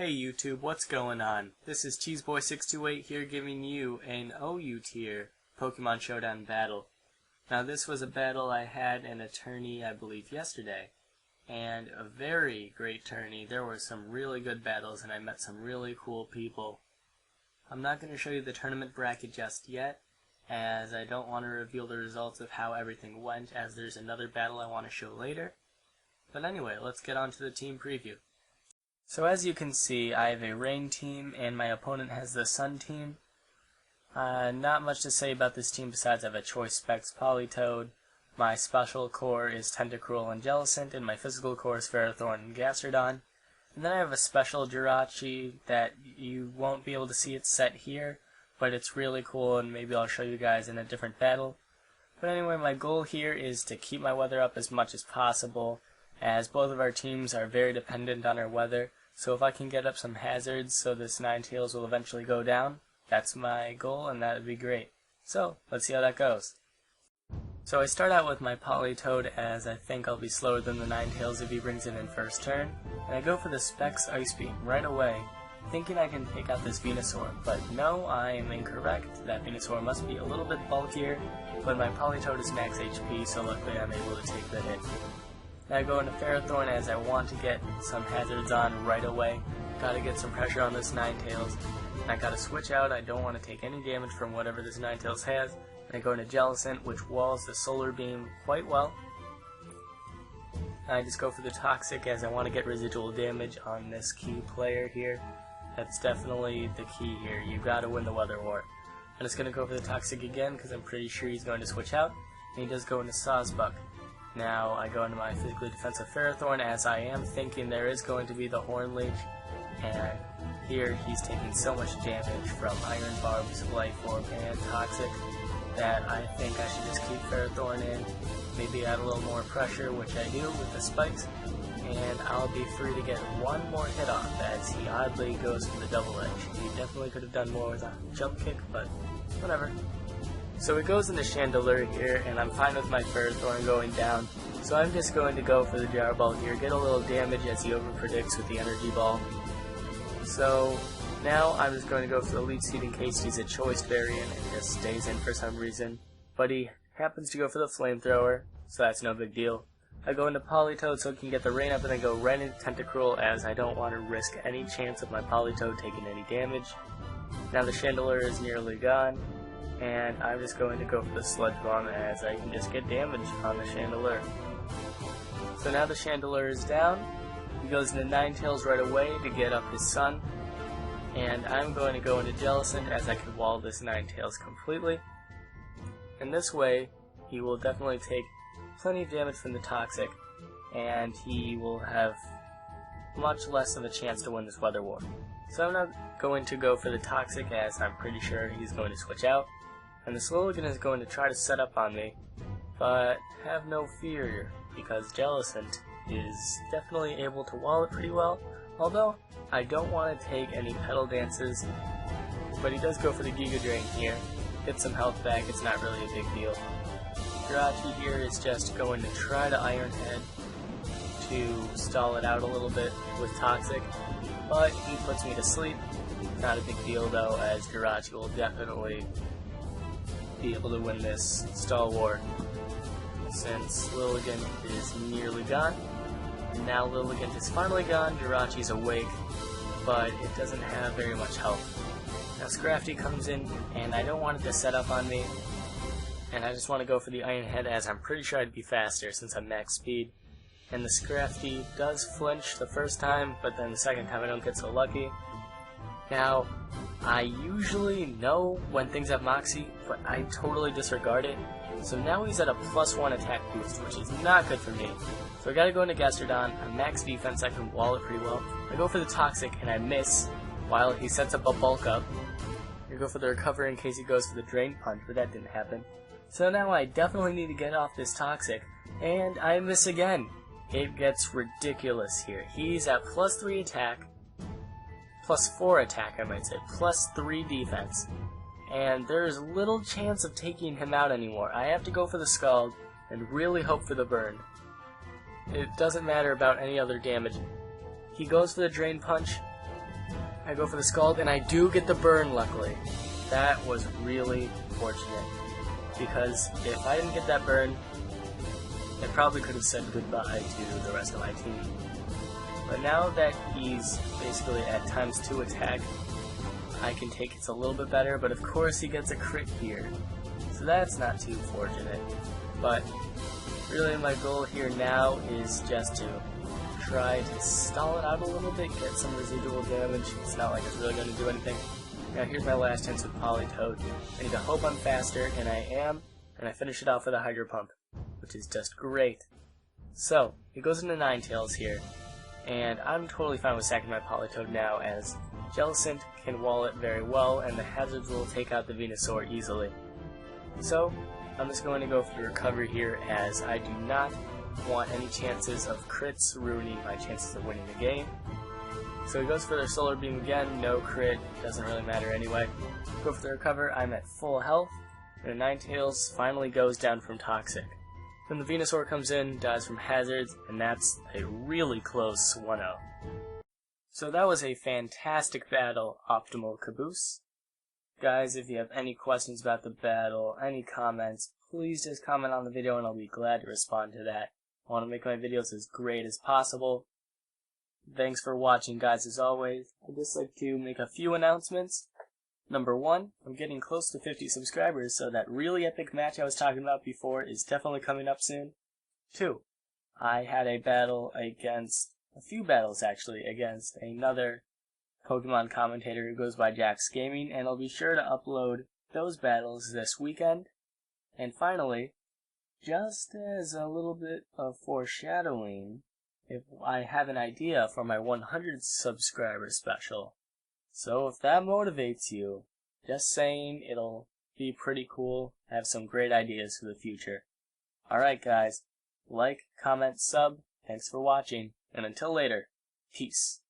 Hey YouTube, what's going on? This is Cheeseboy628 here giving you an OU tier Pokemon Showdown battle. Now this was a battle I had in a tourney I believe yesterday, and a very great tourney. There were some really good battles and I met some really cool people. I'm not going to show you the tournament bracket just yet, as I don't want to reveal the results of how everything went, as there's another battle I want to show later. But anyway, let's get on to the team preview. So as you can see, I have a Rain team, and my opponent has the Sun team. Not much to say about this team besides I have a Choice Specs Politoed, my Special Core is Tentacruel and Jellicent, and my Physical Core is Ferrothorn and Gastrodon. And then I have a Special Jirachi that you won't be able to see it set here, but it's really cool, and maybe I'll show you guys in a different battle. But anyway, my goal here is to keep my weather up as much as possible, as both of our teams are very dependent on our weather. So if I can get up some hazards so this Ninetales will eventually go down, that's my goal, and that would be great. So, let's see how that goes. So I start out with my Politoed, as I think I'll be slower than the Ninetales if he brings it in first turn, and I go for the Specs Ice Beam right away, thinking I can take out this Venusaur, but no, I am incorrect. That Venusaur must be a little bit bulkier, but my Politoed is max HP, so luckily I'm able to take the hit. Now I go into Ferrothorn as I want to get some hazards on right away. Gotta get some pressure on this Ninetales. And I gotta switch out, I don't want to take any damage from whatever this Ninetales has. And I go into Jellicent, which walls the Solar Beam quite well. And I just go for the Toxic as I want to get residual damage on this key player here. That's definitely the key here. You gotta win the Weather War. I'm just gonna go for the Toxic again because I'm pretty sure he's going to switch out. And he does go into Sawsbuck. Now I go into my physically defensive Ferrothorn, as I am thinking there is going to be the Horn Leech, and here he's taking so much damage from Iron Barbs, Life Orb, and Toxic that I think I should just keep Ferrothorn in, maybe add a little more pressure, which I do with the spikes, and I'll be free to get one more hit off as he oddly goes for the Double Edge. He definitely could have done more with a Jump Kick, but whatever. So it goes into Chandelure here, and I'm fine with my Ferrothorn going down, so I'm just going to go for the Gyro Ball here, get a little damage as he overpredicts with the Energy Ball. So now I'm just going to go for the Leech Seed in case he's a Choice variant and just stays in for some reason, but he happens to go for the Flamethrower, so that's no big deal. I go into Politoed so I can get the rain up, and then go right into Tentacruel as I don't want to risk any chance of my Politoed taking any damage. Now the Chandelure is nearly gone, and I'm just going to go for the Sludge Bomb as I can just get damage on the Chandelure. So now the Chandelure is down, he goes into Ninetales right away to get up his Sun, and I'm going to go into Jellicent as I can wall this Ninetales completely. And this way, he will definitely take plenty of damage from the Toxic, and he will have much less of a chance to win this Weather War. So I'm not going to go for the Toxic, as I'm pretty sure he's going to switch out. And the Slowligan is going to try to set up on me, but have no fear, because Jellicent is definitely able to wall it pretty well, although I don't want to take any Petal Dances, but he does go for the Giga Drain here, get some health back, it's not really a big deal. Jirachi here is just going to try to Iron Head to stall it out a little bit with Toxic, but he puts me to sleep. Not a big deal though, as Jirachi will definitely be able to win this stall war, since Lilligant is nearly gone. And now Lilligant is finally gone, Jirachi's awake, but it doesn't have very much health. Now Scrafty comes in, and I don't want it to set up on me, and I just want to go for the Iron Head as I'm pretty sure I'd be faster since I'm max speed. And the Scrafty does flinch the first time, but then the second time I don't get so lucky. Now, I usually know when things have Moxie, but I totally disregard it. So now he's at a +1 attack boost, which is not good for me. So I gotta go into Gastrodon, I'm max defense, I can wall it pretty well. I go for the Toxic, and I miss, while he sets up a Bulk Up. I go for the Recover in case he goes for the Drain Punch, but that didn't happen. So now I definitely need to get off this Toxic, and I miss again. It gets ridiculous here. He's at +3 attack, +4 attack, I might say, +3 defense, and there's little chance of taking him out anymore. I have to go for the Scald and really hope for the burn. It doesn't matter about any other damage. He goes for the Drain Punch, I go for the Scald, and I do get the burn, luckily. That was really fortunate, because if I didn't get that burn, I probably could have said goodbye to the rest of my team. But now that he's basically at ×2 attack, I can take it a little bit better, but of course he gets a crit here. So that's not too fortunate. But really my goal here now is just to try to stall it out a little bit, get some residual damage. It's not like it's really going to do anything. Now here's my last chance with Politoed. I need to hope I'm faster, and I am, and I finish it off with a Hydro Pump, which is just great. So, it goes into Ninetales here, and I'm totally fine with sacking my Politoed now, as Jellicent can wall it very well, and the hazards will take out the Venusaur easily. So, I'm just going to go for the recovery here, as I do not want any chances of crits ruining my chances of winning the game. So he goes for the Solar Beam again, no crit, doesn't really matter anyway. Go for the recover, I'm at full health, and the Ninetales finally goes down from Toxic. Then the Venusaur comes in, dies from hazards, and that's a really close 1-0. So that was a fantastic battle, Optimal Caboose. Guys, if you have any questions about the battle, any comments, please just comment on the video and I'll be glad to respond to that. I want to make my videos as great as possible. Thanks for watching, guys, as always. I'd just like to make a few announcements. Number 1, I'm getting close to 50 subscribers, so that really epic match I was talking about before is definitely coming up soon. 2, I had a battle against, a few battles actually, against another Pokemon commentator who goes by Jax Gaming, and I'll be sure to upload those battles this weekend. And finally, just as a little bit of foreshadowing, if I have an idea for my 100 subscriber special. So if that motivates you, just saying, it'll be pretty cool. I have some great ideas for the future. Alright guys, like, comment, sub, thanks for watching, and until later, peace.